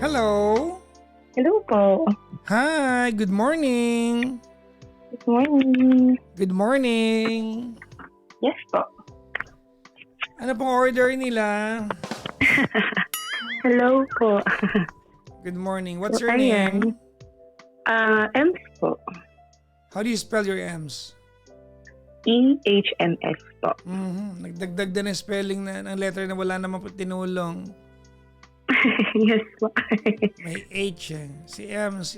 Hello. Hello po. Hi, good morning. Good morning. Good morning. Yes po. Ano pong order nila? Hello po. Good morning. What's So, your ayan. name? Ems po. How do you spell your M's? EHMS po. Nagdagdag din ng spelling ng letter na wala naman po tinulong. Yes po. May H eh. Si M's.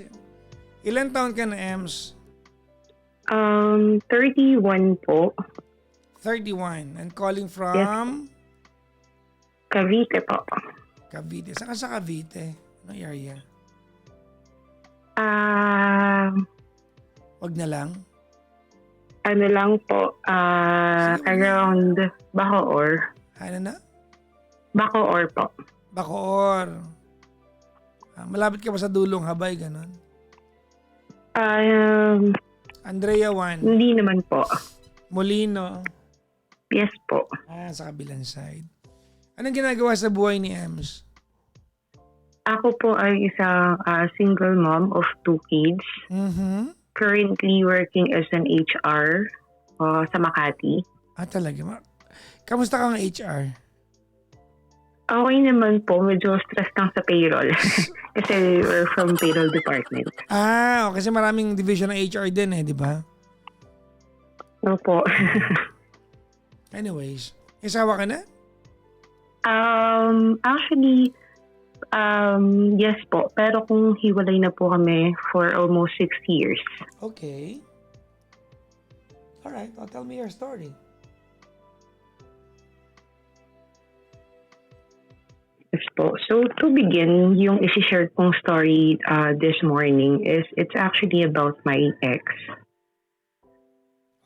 Ilan taon ka na, M's? 31 po. 31. And calling Yes. from Cavite po. Cavite. Saan ka sa Cavite? Anong area? Wag na lang. Ano lang po, Sige, wag na. around Bacoor. Ano na? Bacoor po. Bacoor. Malapit ka ba sa dulong habay, ganon? Andrea 1. Hindi naman po. Molino. Yes po. Sa kabilang side. Anong ginagawa sa buhay ni Ems? Ako po ay isang single mom of 2 kids. Currently working as an HR sa Makati. Talaga. Kamusta kang HR? Okay naman po. Medyo stress lang sa payroll. Kasi we're from payroll department. Kasi maraming division ng HR din di ba? Opo. Anyways, isawa ka na? Actually, yes po. Pero kung hiwalay na po kami for almost 6 years. Okay. Alright, tell me your story. Yes po. So to begin, yung isi-share kong story this morning is it's actually about my ex.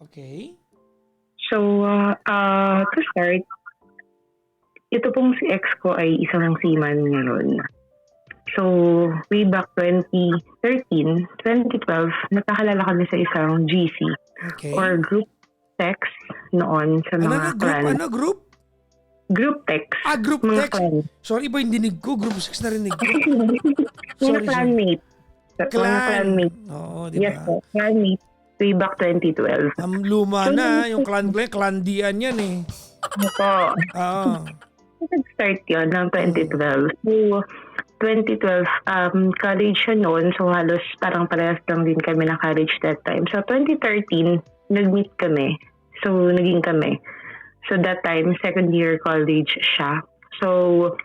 Okay. So to start, ito pong si ex ko ay isang seaman ngayon. So way back 2013, 2012, nagkakalala kami sa isang GC or group text noon sa mga clan. Ano group? Group text. Group mga text. Clan. Sorry ba yung dinig ko? Group 6 na rinig ko. Mga clanmate. Mga clanmate. Oo, di Yes ba? po, clanmate. Way back 2012. Ang luma na, yung clandian yan eh. Ano po? Oo. Nag-start yun ng 2012. So, 2012, college siya noon. So, halos parang parehas lang din kami ng college that time. So, 2013, nag-meet kami. So, naging kami. So, that time, second year college siya. So,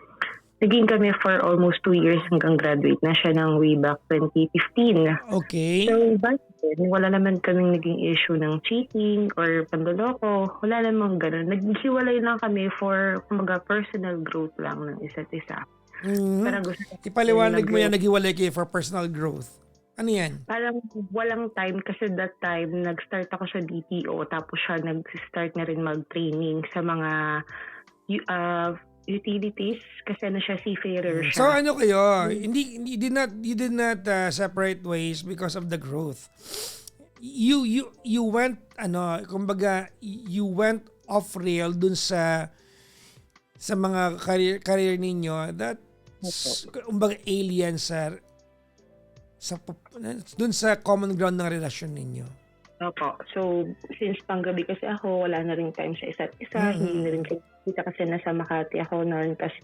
naging kami for almost 2 years hanggang graduate na siya ng way back 2015. Okay. So, back then, wala naman kaming naging issue ng cheating or pandoloko. Wala namang ganun. Naghiwalay lang kami for, kumaga, personal growth lang ng isa't isa. Parang gusto Ipaliwanag mo yan, naghiwalay kayo for personal growth. Ano yan? Parang walang time kasi that time nag-start ako sa DPO tapos siya nag-start na rin mag-training sa mga utilities kasi siya seafarer siya. So ano kayo? You did not separate ways because of the growth. You went kumbaga you went off rail dun sa mga career ninyo that kumbaga alien dun sa common ground ng relasyon ninyo. Opo. So, since panggabi kasi ako, wala na rin time sa isa't isa. Hindi na rin kita kasi nasa Makati ako noon. Tapos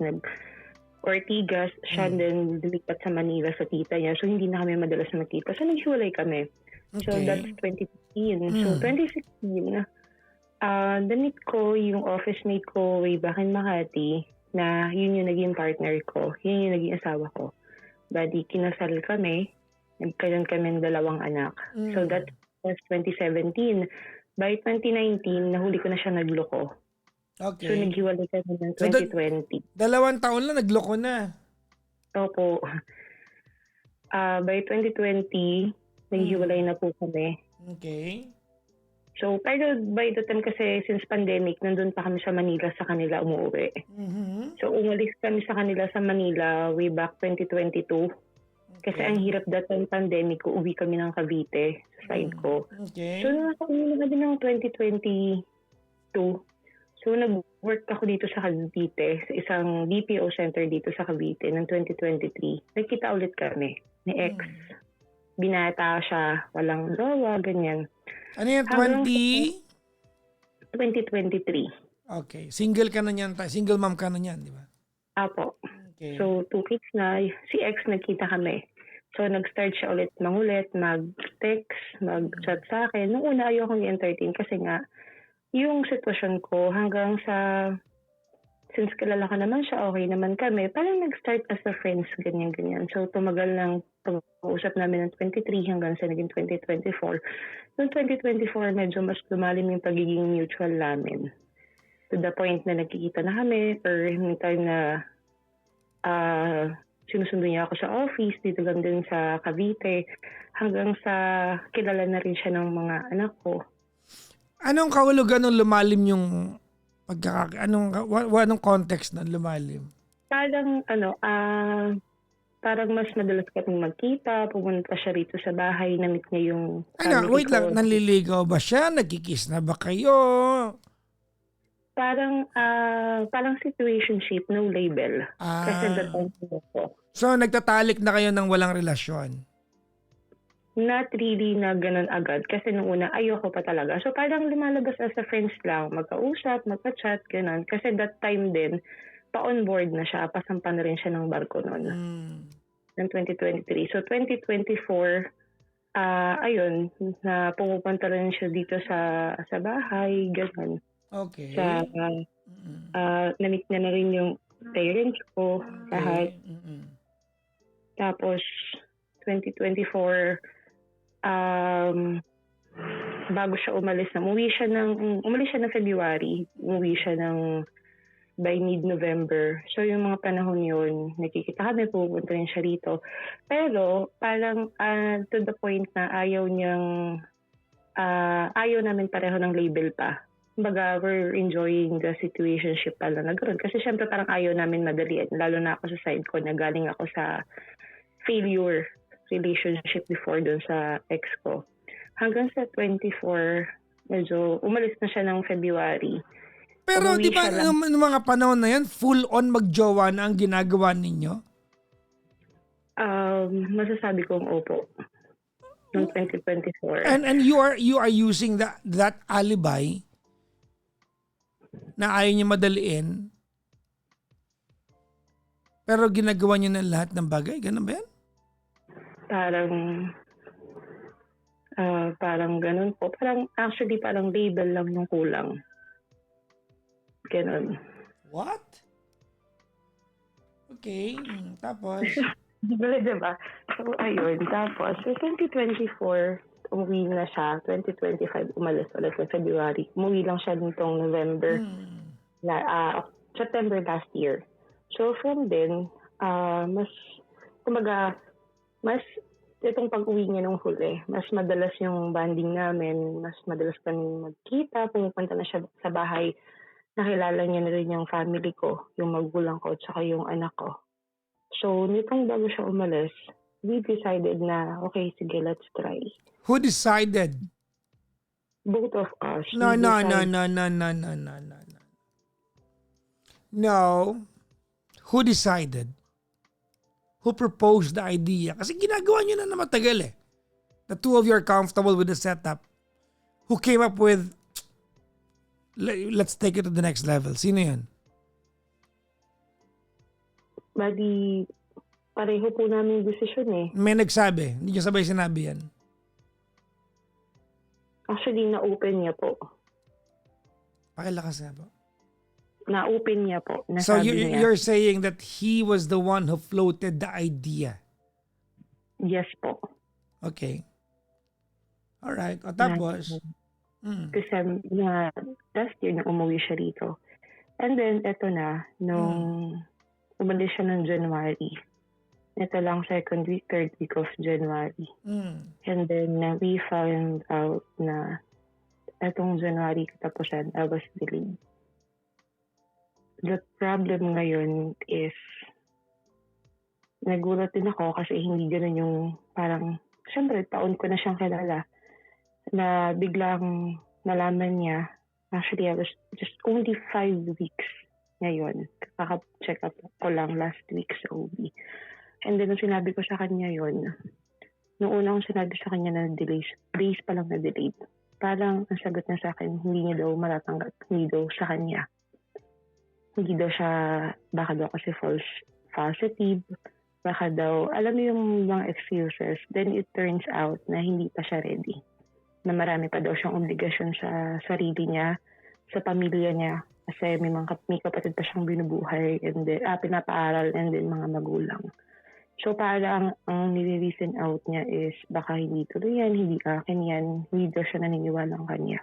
Ortigas, siya then lumipat sa Manila sa tita niya. So, hindi na kami madalas magkita. So, naghiwalay kami. So, that's 2015. So, 2016, damit ko yung office mate ko way back in Makati na yun yung naging partner ko. Yun yung naging asawa ko. Bali, kinasal kami. Nagkaroon kami ng 2 anak. So that was 2017. By 2019, nahuli ko na siya nagloko. Okay. So naghiwalay kami ng 2020. 2 taon lang nagloko na. Opo. By 2020, naghiwalay na po kami. Okay. So, pero by the time kasi since pandemic, nandun pa kami sa Manila sa kanila umuwi. So, umalis kami sa kanila sa Manila way back 2022. Kasi ang hirap that time pandemic, uuwi kami ng Cavite sa side ko. Okay. So, nakauwi na kami ng 2022. So, nag-work ako dito sa Cavite, sa isang BPO center dito sa Cavite ng 2023. Nagkita ulit kami ni ex. Binata siya, walang jowa, ganyan. Ano yan, Hanggang 20? 2023. Okay. Single ka na niyan. Single mom ka na niyan, di ba? Apo. Okay. So, 2 weeks na, si ex nagkita kami. So, nag-start siya ulit mangulit, mag-text, mag-chat sa akin. Nung una, ayokong i-entertain kasi nga, yung sitwasyon ko hanggang sa, since kilala ko naman siya, okay naman kami, parang nag-start as a friends, ganyan-ganyan. So, tumagal ng pag-uusap namin ng 23 hanggang sa naging 2024. Noong 2024, medyo mas lumalim yung pagiging mutual namin. To the point na nagkikita na kami, or may time na sinusundo niya ako sa office, dito lang din sa Cavite, hanggang sa kilala na rin siya ng mga anak ko. Anong kahulugan ng lumalim yung anong context ng lumalim? Parang parang mas madalas kaming magkita, pumunta siya rito sa bahay, na-meet niya yung family Wait ko. lang, nanliligaw ba siya? Nagkikiss na ba kayo? Parang situationship, no label. Kasi that time ko. So, nagtatalik na kayo ng walang relasyon? Not really na ganun agad. Kasi nung una, ayoko pa talaga. So, parang lumalabas as a friends lang. Magkausap, magka-chat, ganun. Kasi that time din, pa-on board na siya. Pasampa na rin siya ng barko noon. Ng 2023. So, 2024, ayun, na pumupunta rin siya dito sa bahay, ganun. Okay. Na-meet niya na rin yung parents ko, lahat. Tapos, 2024, bago siya umalis umuwi siya ng February, umuwi siya ng by mid-November. So, yung mga panahon yun, nakikita kami, pupunta rin siya rito. Pero, parang to the point na ayaw namin pareho ng label pa. Kumbaga, we're enjoying the situationship pala na gano'n. Kasi syempre parang ayaw namin madalian. Lalo na ako sa side ko na galing ako sa failure relationship before dun sa ex ko. Hanggang sa 24, medyo umalis na siya ng February. Pero di ba ng mga panahon na yan, full on magjowa na ang ginagawa ninyo? Masasabi kong opo. Noong 2024. And you are using that alibi na ayaw niya madaliin, pero ginagawa niyo na lahat ng bagay? Ganun ba yan? Parang ganun po. Actually, parang label lang yung kulang. Ganun. What? Okay. Tapos? Diba? So, ayun. Tapos, so 2024, umuwi na siya. 2025, umalis ulit sa February. Umuwi lang siya nitong November. September last year. So, from then, mas itong pag-uwi niya nung huli, mas madalas yung banding namin, mas madalas kami magkita, pumupunta na siya sa bahay, nakilala niya na rin yung family ko, yung magulang ko, tsaka yung anak ko. So, nitong bago siya umalis, we decided na, okay, sige, let's try. Who decided? Both of us. No. Who decided? Who proposed the idea? Kasi ginagawa nyo na matagal eh. The two of you are comfortable with the setup. Who came up with, let's take it to the next level? Sino yun? Bali, pareho po namin yung desisyon eh. May nagsabi. Hindi nyo sabay sinabi yan. Actually, na-open niya po. Pakilakas nga po. Na-open niya po. So Nasabi niya. you're saying that he was the one who floated the idea? Yes po. Okay. Alright. O tapos? Kasi last year na umuwi siya rito. And then, eto na, nung umalis siya ng January. Ito lang second week, third week of January. And then, we found out na etong January katapusan, I was delayed. The problem ngayon is, nagulat din ako kasi hindi ganun yung parang, syempre, taon ko na siyang kilala, na biglang nalaman niya Actually, I was just only 5 weeks ngayon. Kaka-check up ko lang last week sa OB. And then, nung sinabi ko sa kanya yon, nung una kong sinabi sa kanya na days pa lang na delayed. Parang ang sagot niya sa akin, hindi niya daw matatanggap, hindi daw sa kanya. Hindi daw siya, baka daw kasi false positive, baka daw, alam mo yung mga excuses. Then it turns out na hindi pa siya ready. Na marami pa daw siyang obligasyon sa sarili niya, sa pamilya niya. Kasi may kapatid pa siyang binubuhay, and then, pinapaaral, and then mga magulang. So parang ang nire-reason out niya is baka hindi tuloy yan, hindi akin yan, hindi daw siya naniniwala ng kanya.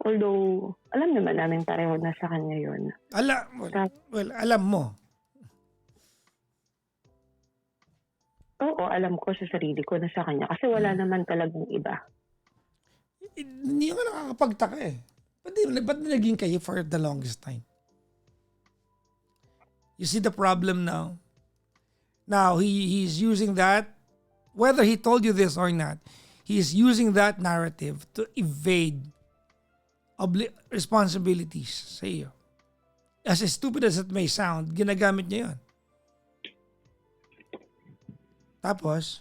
Although, alam naman namin pareho na sa kanya yun. Alam mo. Oo, alam ko sa sarili ko na sa kanya kasi wala naman talagang iba. Hindi nga nakakapagtaka eh. Ba't naging kayo for the longest time? You see the problem now? Now, he's using that, whether he told you this or not, he's using that narrative to evade responsibilities sa iyo. As stupid as it may sound, ginagamit niya yun. Tapos,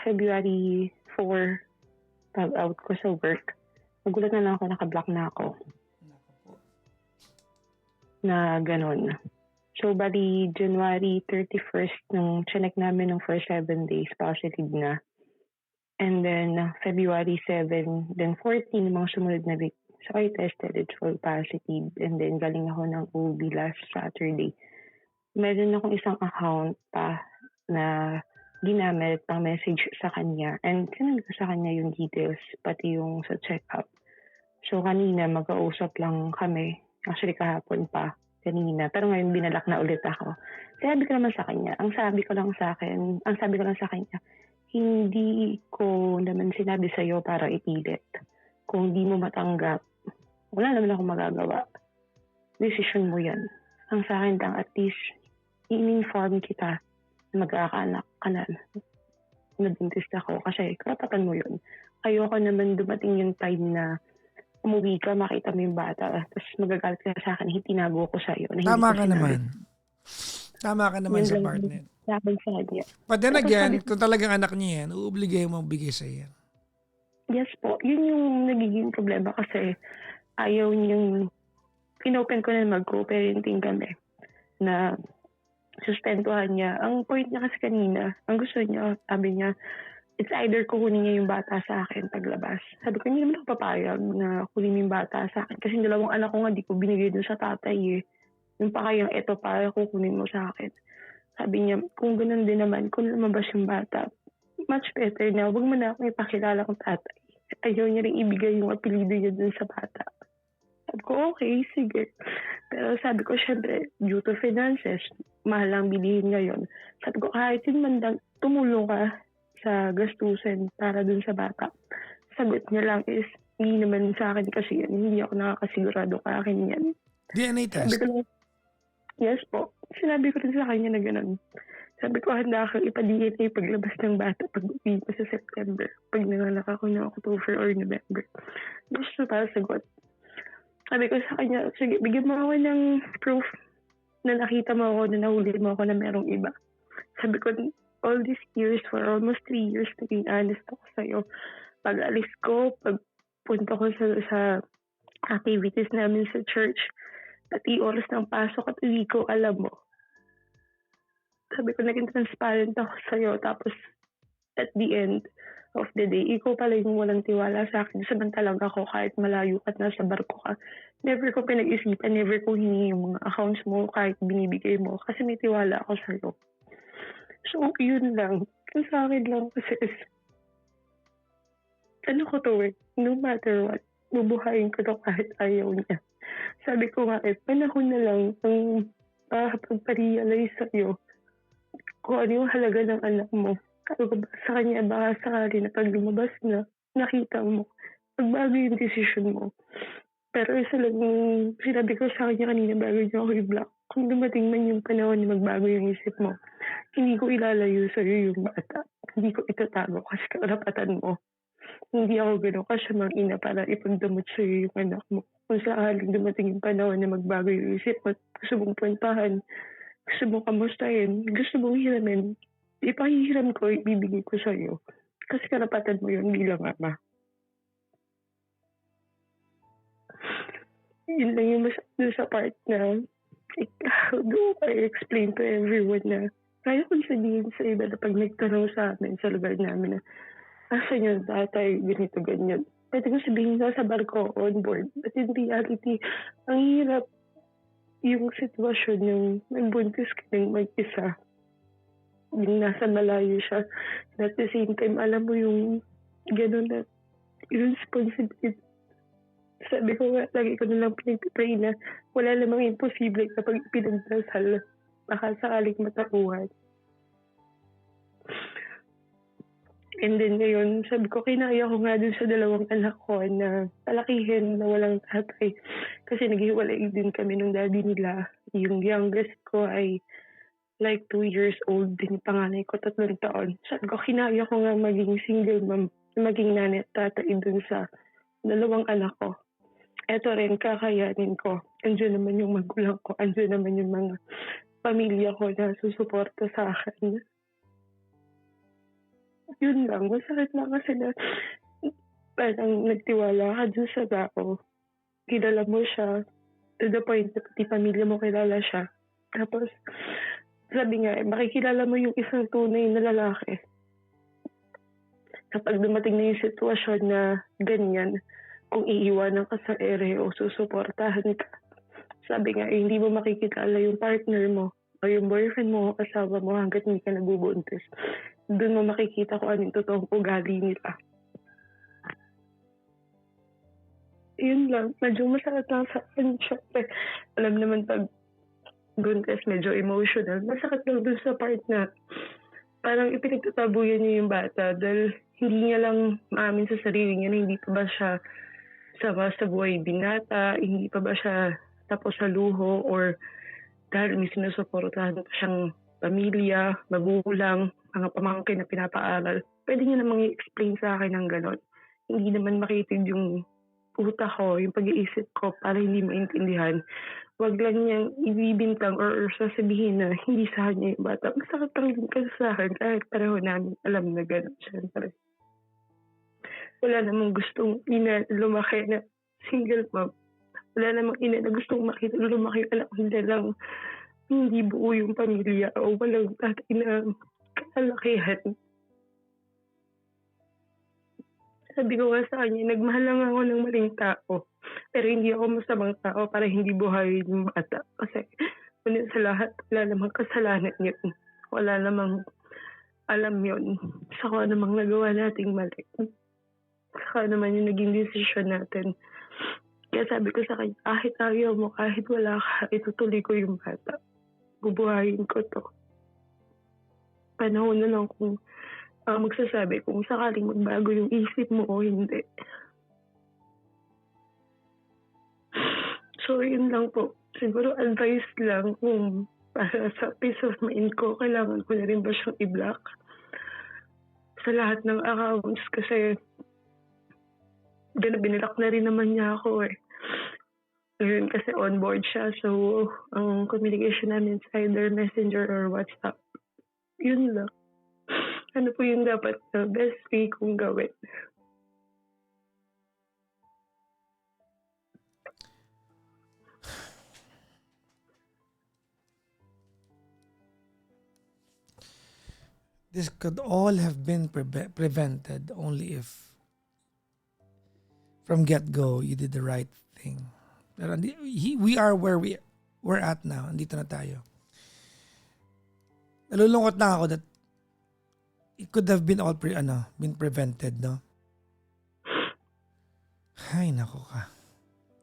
February 4, pag-out ko sa work, nagulat na lang ako, naka-block na ako. Na ganun. So, bali, January 31st, nung chinek namin ng for 7 days, positive na. And then, February 7, then 14, mga sumunod na week. So, I tested it for positive. And then, galing ako ng OB last Saturday. Meron akong isang account pa na ginamit pang message sa kanya. And sinunod ko sa kanya yung details, pati yung sa check-up. So, kanina, mag-uusap lang kami. Actually, kahapon pa. Kanina. Pero ngayon binalak na ulit ako. Sabi ko naman sa kanya, ang sabi ko lang sa kanya, hindi ko naman sinabi sa'yo para ipilit. Kung di mo matanggap, wala naman akong magagawa. Decision mo yan. Ang sa akin lang, at least, i-inform kita na mag-aakanak ka na. Nabuntis ako kasi karapatan mo yun. Ayoko naman dumating yung time na umuwi ka, makita mo yung bata, tapos magagalit ka sa akin, tinago ko sa'yo. Tama ka naman. Tama ka naman sa part na yun. But then again, kung talagang anak niya yan, uobligay mo bigay sa yan. Yes po. Yun yung nagiging problema kasi ayaw niyang inopen ko na mag-co-parenting kami na sustentuhan niya. Ang point niya kasi kanina, ang gusto niya, sabi niya, it's either kukunin niya yung bata sa akin paglabas. Sabi ko, hindi naman ako papayag na kunin yung bata sa akin. Kasi dalawang anak ko nga, di ko binigay dun sa tatay eh. Yung pa kayang eto pa, kukunin mo sa akin. Sabi niya, kung ganun din naman, kung lumabas yung bata, much better na, huwag mo na akong ipakilala kong tatay. Ayaw niya rin ibigay yung apelido niya dun sa bata. Sabi ko, okay, sige. Pero sabi ko, syempre, due to finances, mahal lang bilihin ngayon. Sabi ko, kahit yun man tumulong ka sa gastusin para dun sa bata. Sagot niya lang is, hindi naman sa akin kasi yan. Hindi ako nakakasigurado ka akin yan. DNA test? Sabi ko, yes po. Sinabi ko rin sa kanya na gano'n. Sabi ko, handa akong ipa-DNA paglabas ng bata pag uwi ko sa September. Pag nanganak ako ng October or November. Gusto para sagot. Sabi ko sa kanya, sige, bigyan mo ako ng proof na nakita mo ako, na nahuli mo ako na merong iba. Sabi ko, all these years, for almost 3 years, naging honest ako sa'yo. Pag alis ko, pag punta ko sa activities namin sa church, pati oras ng pasok at uwi ko, alam mo. Sabi ko, naging transparent ako sa'yo. Tapos, at the end of the day, ikaw pala yung walang tiwala sa akin. Samantalang ako, kahit malayo at nasa barko ka, never ko pinag-isipan, never ko hiningi yung mga accounts mo kahit binibigay mo. Kasi may tiwala ako sa'yo. So, yun lang. Yung sa akin lang kasi ano ko to no matter what, bubuhayin ko to kahit ayaw niya. Sabi ko nga panahon na lang ang pagpa-realize sa'yo kung ano yung halaga ng anak mo. Kaya sa kanya, baka sakali na pag lumabas na, nakita mo, magbago yung decision mo. Pero isa lang yung sinabi ko sa kanya kanina bago niya ako i-block. Kung dumating man yung panahon na magbago yung isip mo, hindi ko ilalayo sa'yo yung bata. Hindi ko itatago kasi karapatan mo. hindi ako gano'n kasamang ina para ipagdamot sa'yo yung anak mo. Kung sakaling dumating yung panahon na magbago yung isip mo, gusto mong puntahan, gusto mong kamustahin, gusto mong hiramin, ipahihiram ko, ibibigay ko sa'yo. Kasi karapatan mo yun bilang ama. Yun lang yung dun sa part na how do I explain to everyone na kaya kong sabihin sa iba na pag nagtanong sa amin sa lugar namin na asan yung tatay, ganito, ganyan. Pwede ko sabihin na sa barko on board. But in reality, ang hirap yung sitwasyon yung nagbuntis ka ng mag-isa. Yung nasa malayo siya. And at the same time, alam mo yung gano'n na responsibility. Sabi ko nga, lagi ko nalang pinagpipray na wala namang imposible kapag pinagdasal. Baka sakaling matauhan. And then ngayon, sabi ko, kinaya ko nga dun sa dalawang anak ko na palakihin na walang tatay. Kasi naghiwalay din kami nung daddy nila. Yung youngest ko ay like 2 years old. Din yung panganay ko, 3 taon. Sabi ko, kinaya ko nga maging single mom, maging nanay at tatay dun sa dalawang anak ko. Eto rin, kakayanin ko. Andiyan naman yung magulang ko. Andiyan naman yung mga pamilya ko na susuporta sa akin. Yun lang, masakit lang kasi na parang nagtiwala ka dun sa tao. Kilala mo siya, to the point na pati pamilya mo kilala siya. Tapos, sabi nga, makikilala mo yung isang tunay na lalaki. Kapag dumating na yung sitwasyon na ganyan, kung iiwanan ka sa ere o susuportahan ka, sabi nga, hindi mo makikilala yung partner mo o yung boyfriend mo o asawa mo hanggat hindi ka nabubuntis. Doon mo makikita kung anong totoong ugali nila. Yun lang. Medyo masakit lang sa akin. Siyempre, alam naman pag buntis, medyo emotional. Masakit lang doon sa part na parang ipinagtatabuyan niya yung bata dahil hindi niya lang maamin sa sarili niya na hindi pa ba siya sama sa buhay binata, hindi pa ba siya tapos sa luho, or dahil may sinusuportahan pa siyang pamilya, magulang, mga pamangkin na pinapaaral. Pwede niya namang i-explain sa akin ng gano'n. Hindi naman makitid yung utak ko, yung pag-iisip ko para hindi maintindihan. Wag lang niyang ibibintang or sasabihin na hindi sa kanya yung bata. Masakit lang din kasi sa akin kahit pareho namin alam na gano'n. Siyempre, wala namang gustong ina lumaki na single mom. Wala namang ina na gustong makita lumaki anak nila lang hindi buo yung pamilya o walang tatay na kalakihan. Sabi ko nga sa kanya, nagmahal lang ako ng maling tao. Pero hindi ako masamang tao para hindi buhayin yung bata. Kasi una sa lahat, wala namang kasalanan yun. Wala namang alam yun. Saka namang nagawa nating mali. Saka naman yung naging desisyon natin. Kaya sabi ko sa kanya, kahit ayaw mo, kahit wala ka, itutuloy ko yung bata. Bubuhayin ko to. Panahon na lang kung magsasabi kung sakaling magbago yung isip mo o hindi. So, yun lang po. Siguro advice lang kung para sa peace of mind ko, kailangan ko na rin ba siyang i-block sa lahat ng accounts kasi binilak na rin naman niya ako eh. Ngayon kasi on board siya, so ang communication namin is either messenger or WhatsApp. Yun lang. Ano po yung dapat na best way kong gawin? This could all have been prevented only if from get-go you did the right thing. Pero we are where we're at now. Andito na tayo. Nalulungkot na ako that it could have been all been prevented, no? Ay, nako ka.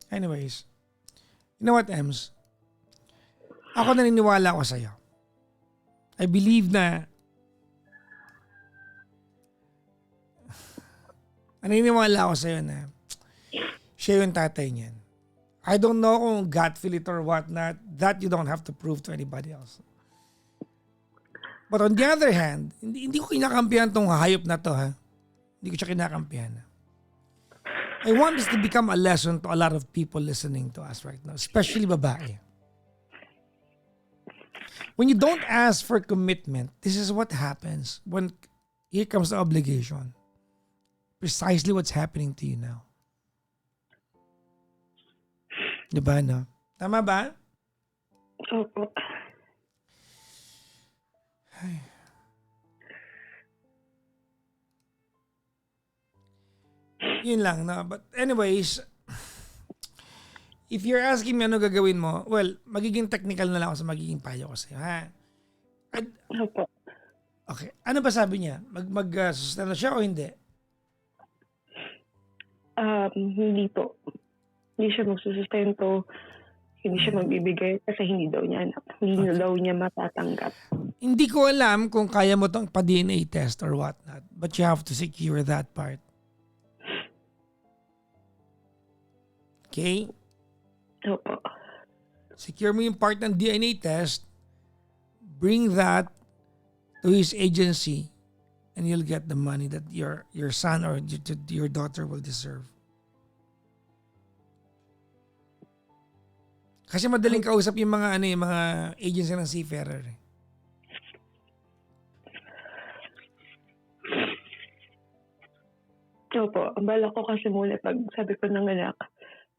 Anyways, you know what, Ems? Ako naniniwala ako sa'yo. I believe na naniniwala ako sa'yo na siya yung tatay niyan. I don't know kung gut feel it or whatnot. That you don't have to prove to anybody else. But on the other hand, hindi ko kinakampihan tong hayop na to, ha? Hindi ko siya kinakampihan. I want this to become a lesson to a lot of people listening to us right now, especially babae. When you don't ask for commitment, this is what happens when here comes the obligation. Precisely what's happening to you now. Diba, no? Tama ba? Opo. Yun lang, no? But anyways, if you're asking me ano gagawin mo, well, magiging technical na lang ako sa magiging payo ko sa'yo, ha? Opo. Okay. Ano ba sabi niya? Mag-sustento siya o hindi? Hindi po. Hindi siya magsusustento. Hindi siya magbibigay kasi hindi daw niya anak. Hindi daw niya matatanggap. Hindi ko alam kung kaya mo itong pa-DNA test or whatnot. But you have to secure that part. Okay? Opo. Secure mo yung part ng DNA test. Bring that to his agency and you'll get the money that your son or your daughter will deserve. Kasi madaling kausap yung mga mga agency ng seafarer. Opo. Ang bala ko kasi muna pag sabi ko ng anak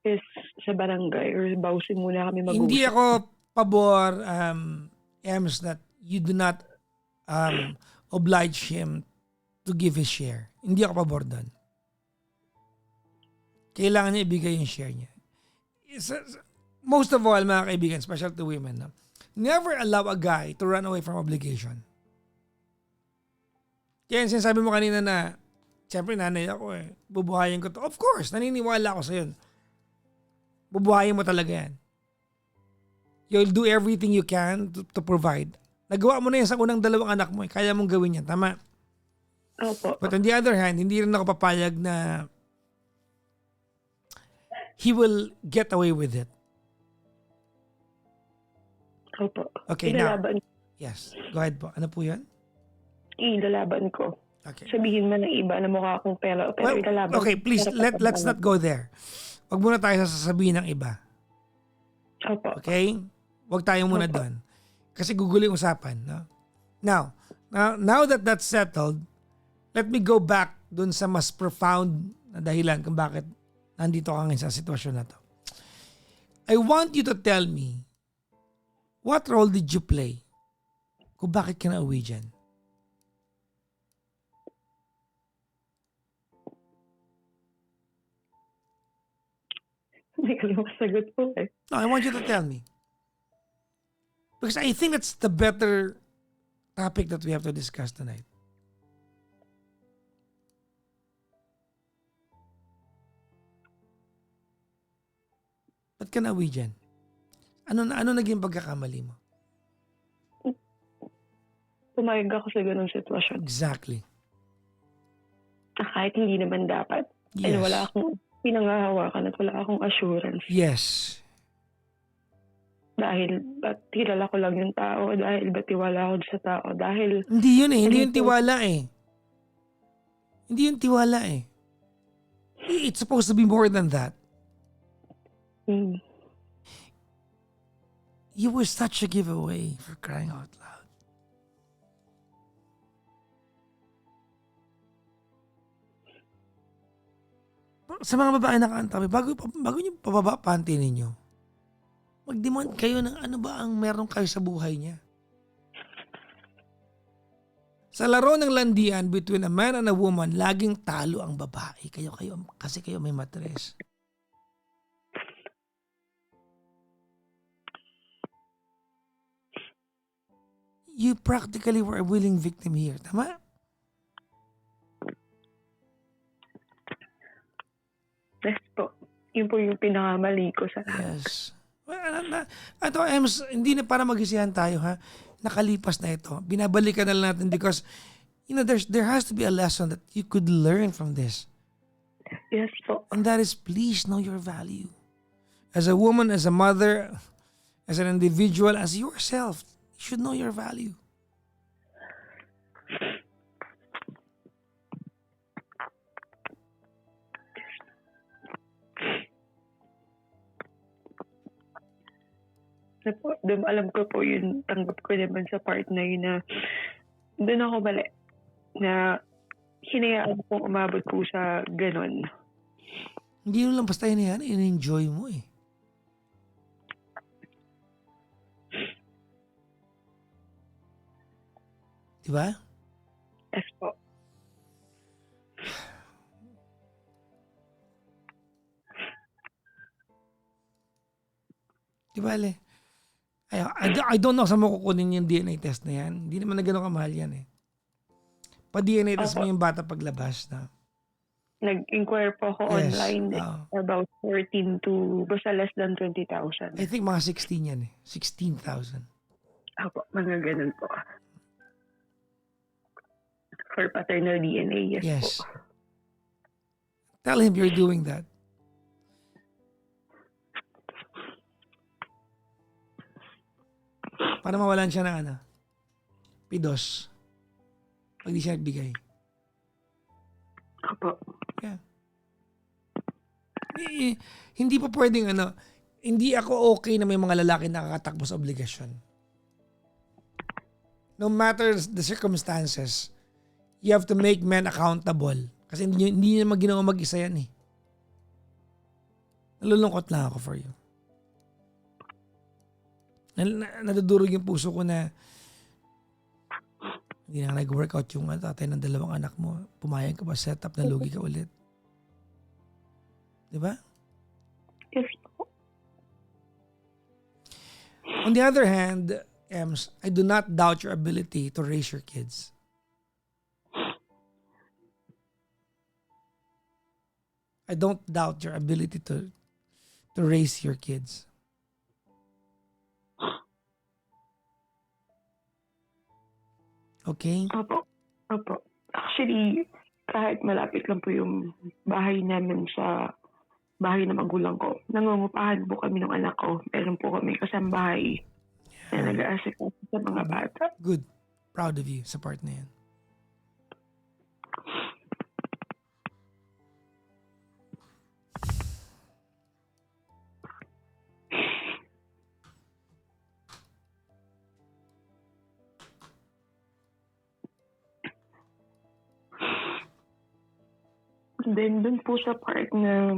is sa barangay or bawsin muna kami mag-usap. Hindi ako pabor, Ems, that you do not oblige him to give his share. Hindi ako pabor doon. Kailangan niya ibigay yung share niya. Most of all, mga kaibigan, special to women, no? Never allow a guy to run away from obligation. Kaya sinasabi mo kanina na, siyempre nanay ako bubuhayin ko to. Of course, naniniwala ako sa yun. Bubuhayin mo talaga yan. You'll do everything you can to provide. Nagawa mo na yan sa unang dalawang anak mo. Kaya mong gawin yan. Tama? Opo. But on the other hand, hindi rin ako papayag na he will get away with it. Opo. Okay, Ilalaban. Yes. Go ahead po. Ano po yan? Ilalaban ko. Okay. Sabihin man ng iba na mukha akong pero Well, ilalaban. okay, please, let's not go there. Wag muna tayo sasabihin ng iba. Opo. Okay? Wag tayo muna doon. Kasi gugulo yung usapan. No? Now that that's settled, let me go back doon sa mas profound na dahilan kung bakit nandito ka ngayon sa sitwasyon na to. I want you to tell me, what role did you play kung bakit ka nauwi dyan? Hindi ko lang masagot po eh. No, I want you to tell me. Because I think that's the better topic that we have to discuss tonight. Ba't ka nauwi dyan? Ano naging pagkakamali mo? Pumayag ako sa ganung sitwasyon. Exactly. Na kahit hindi naman dapat. Yes. And wala akong pinangahawakan at wala akong assurance. Yes. Dahil ba't kilala ko lang yung tao? Dahil ba't tiwala ako sa tao? Dahil Hindi yun eh. Hindi yung tiwala eh. Hindi yung tiwala eh. It's supposed to be more than that. You were such a giveaway, for crying out loud. Sa mga babae na kaantabi, bago niyo pababa panty ninyo, mag-demand kayo ng ano ba ang meron kayo sa buhay niya. Sa laro ng landian between a man and a woman, laging talo ang babae. Kasi kayo may matres. You practically were a willing victim here. Tama? yes po. Yun po yung pinakamali ko sa Yes. Well, ito, Ems, hindi na para magisihan tayo, ha? Nakalipas na ito. Binabalikan na lang natin because, there has to be a lesson that you could learn from this. Yes po. And that is, please know your value. As a woman, as a mother, as an individual, as yourself, you should know your value. Alam ko po yun, tanggap ko naman sa part na yun na doon ako mali na hinayaan ko umabot po sa ganon. Hindi yun lang basta yan, in-enjoy mo eh. Diba? Yes po. Diba, Le? I don't know saan mo kukunin yung DNA test na yan. Hindi naman na gano'ng kamahal yan eh. Pa-DNA test mo yung bata paglabas na. Nag-inquire po ako Yes, online about 14 to basta less than 20,000. I think mga 16 yan eh. 16,000. Ako, mga ganun po. For paternal DNA, yes po. Tell him you're doing that. Para mawalan siya ng pidos. Pag di siya nagbigay. Opo. Yeah. Hindi pa pwedeng hindi ako okay na may mga lalaki nakakatakbo sa obligasyon. No matter the circumstances, you have to make men accountable. Kasi hindi niya ginawa mag-isa yan eh. Nalulungkot lang ako for you. Nadudurog yung puso ko na hindi na nag-workout yung tatay ng 2 anak mo. Pumayag ka ba setup na lugi ka ulit? Diba? Yes po. On the other hand, Ems, I do not doubt your ability to raise your kids. I don't doubt your ability to raise your kids. Okay? Opo. Actually, kahit malapit lang po yung bahay namin sa bahay ng magulang ko, nangungupahan po kami ng anak ko. Meron po kami kasambahay na nag-aasikaso sa mga bata. Good. Proud of you sa part na yan. Then, dun po sa part na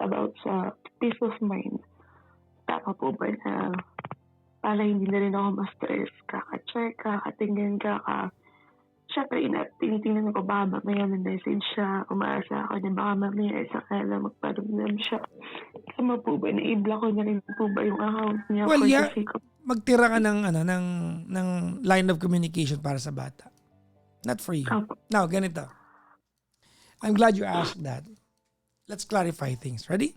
about sa peace of mind, tama po ba na para hindi na rin ako ma-stress, kaka-check, kakatingin, syempre, tinitingnan ko ba mamaya may message siya, umaasa ako na baka mamaya isa kaya magparamdam siya. Tama po ba, na-i-block ko na rin po ba yung account niya? Well, yeah, magtira ka ng line of communication para sa bata. Not for you. Now, ganito. I'm glad you asked that. Let's clarify things. Ready?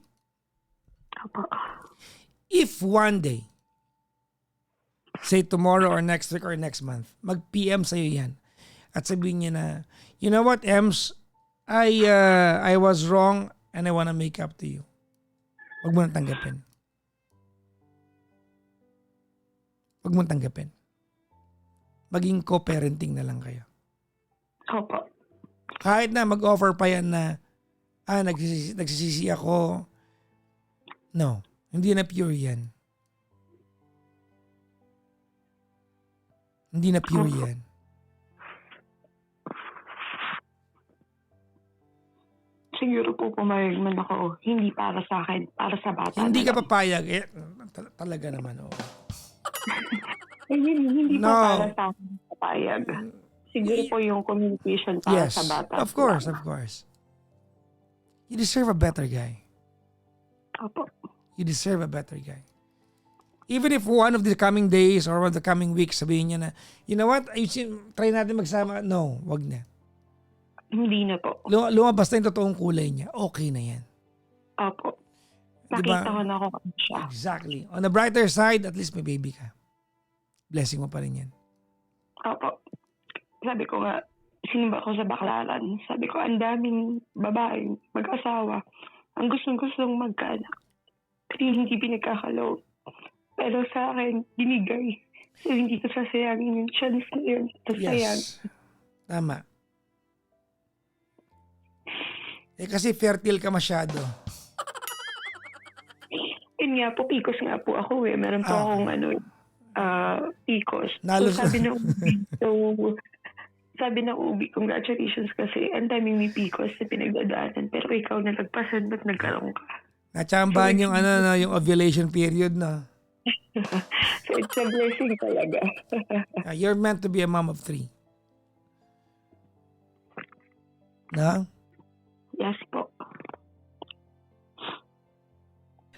If one day, say tomorrow or next week or next month, mag-PM sa'yo yan at sabihin niya na, you know what, Ems, I was wrong and I wanna make up to you. Huwag mo nang tanggapin. Huwag mo nang tanggapin. Maging co-parenting na lang kayo. Opo. Kahit na mag-offer pa yan na, nagsisisi ako. No, hindi na pure yan. Hindi na pure yan. Siguro po pumayag man ako, hindi para sa akin, para sa bata. Hindi ka papayag. Talaga naman, oo. Hindi No. pa para sa akin papayag. Siguro po yung communication para Yes, sa bata. of course, of course. You deserve a better guy. Opo. You deserve a better guy. Even if one of the coming days or one of the coming weeks, sabihin niya na, you know what, try natin magsama. No, wag na. Hindi na po. Lumabas na yung totoong kulay niya. Okay na yan. Opo. Diba? Nakita ko na kung ano siya. Exactly. On the brighter side, at least may baby ka. Blessing mo pa rin yan. Opo. Sabi ko nga, sinimba ko sa baklaran. Sabi ko, ang daming babae, mag-asawa. Ang gustong-gustong magkaanak. Pero hindi pinagkakalaw. Pero sa akin, binigay. So, hindi ko sasayangin yung chance na yun. Yes. Tama. Kasi fertile ka masyado. Yun nga po, PCOS nga po ako eh. Meron po akong PCOS. Nalo So sabi ng UB, congratulations kasi ang daming may PCOS na pinagdadaanan. Pero ikaw nalagpasan, ba't nagkaroon ka? Natsambahan yung yung ovulation period na. So it's a blessing talaga. You're meant to be a mom of 3. Na? Yes po.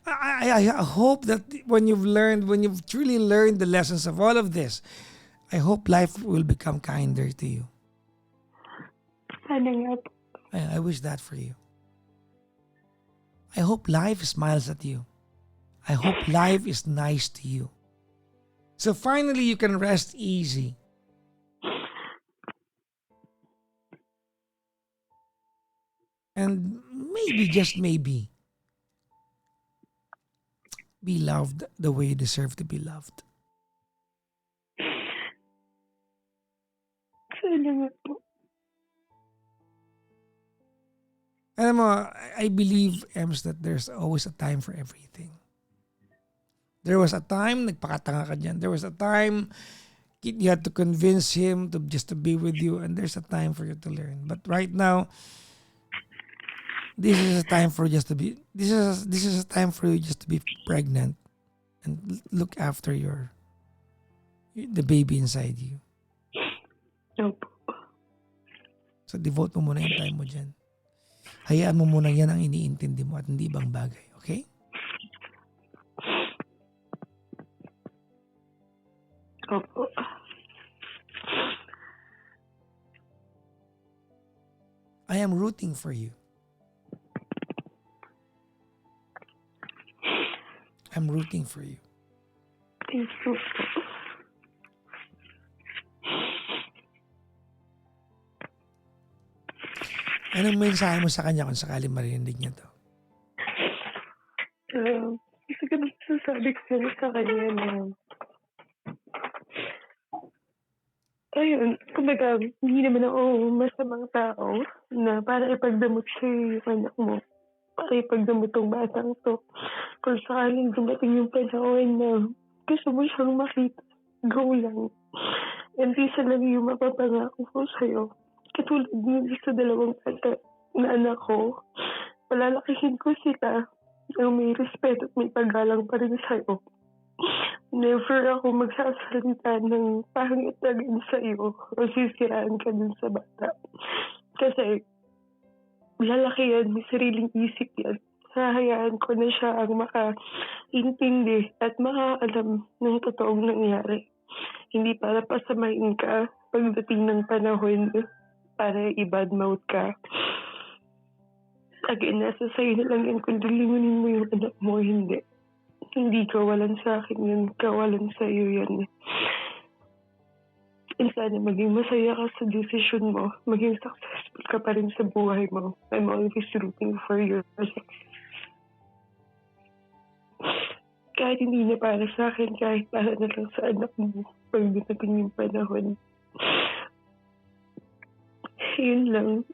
I hope that when you've truly learned the lessons of all of this, I hope life will become kinder to you. Sana nga po. I wish that for you. I hope life smiles at you. I hope life is nice to you. So finally, you can rest easy. And maybe, just maybe, be loved the way you deserve to be loved. Sana nga po. Alam mo, I believe, Ems, that there's always a time for everything. There was a time, nagpakatanga ka dyan. There was a time, you had to convince him to just to be with you, and there's a time for you to learn. But right now, this is a time for just to be. This is a time for you just to be pregnant, and look after the baby inside you. Opo. So devote mo muna yung time mo dyan. Hayaan mo muna yan ang iniintindi mo at hindi ibang bagay. Okay? Opo. I am rooting for you. I'm rooting for you. Thank you. Anong mensahe mo sa kanya kung sakali marinig niya to? Isa ka na sasabi ko sa kanya na ayun, kumbaga, hindi naman ako masamang tao na para ipagdamot sa'yo yung anak mo. Para ipagdamot tong batang to. Kung sakaling dumating yung panahon na gusto mo siyang makita, go lang. And isa lang yung mapapangako ko sa'yo. Katulad nyo sa dalawang bata na anak ko, palalakihin ko sila ng may respeto at may paggalang pa rin sa'yo. Never ako magsasalita ng pangit na din sa'yo o sisiraan ka dun sa bata. Kasi lalaki yan, may sariling isip yan. Hahayaan ko na siya ang makaintindi at makaalam ng totoong nangyari. Hindi para pasamahin ka pagdating ng panahon para i-badmouth ka. Again, nasa sa'yo na lang yan kung lilingunin mo yung anak mo, hindi. Hindi kawalan sa akin yun, kawalan sa'yo yan. And sana maging masaya ka sa decision mo, maging successful ka pa rin sa buhay mo. I'm always rooting for your success. Kahit hindi na para sa akin, kahit para na lang sa anak mo, pag dumating yung panahon. Yun lang.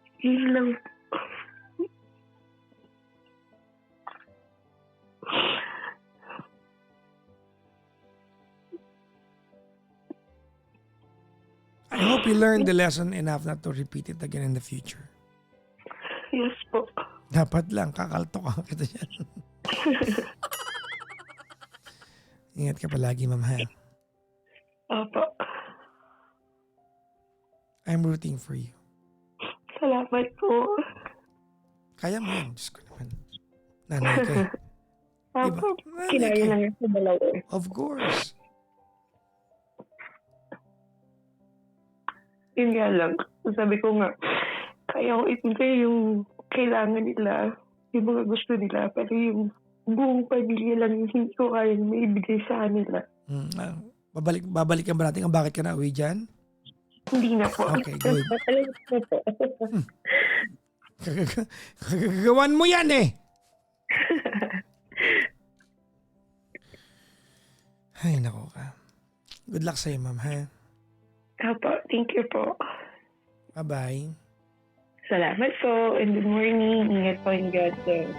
I hope you learned the lesson enough not to repeat it again in the future. Yes po. Dapat lang, kakaltokan kita yan. Ingat ka palagi, ma'am, ha? Opo. I'm rooting for you. Salamat po. Kaya mo yan. Diyos ko naman. Nanay ka eh. Diba? Opo. Kinaya lang yan sa dalawa. Of course. Yun nga lang. Sabi ko nga, kaya ko ibigay yung kailangan nila, yung mga gusto nila, pero yung buong pamilya lang yung hindi ko kaya maibigay sa kanila. Babalikan ba natin ang bakit ka na uwi dyan? Hindi na po. Okay, good. Alam na po. Gagawan mo yan eh. Ay, nako ka. Good luck sa'yo, ma'am, ha? Opo, thank you po. Bye-bye. Salamat po and good morning. Ingat po and God bless.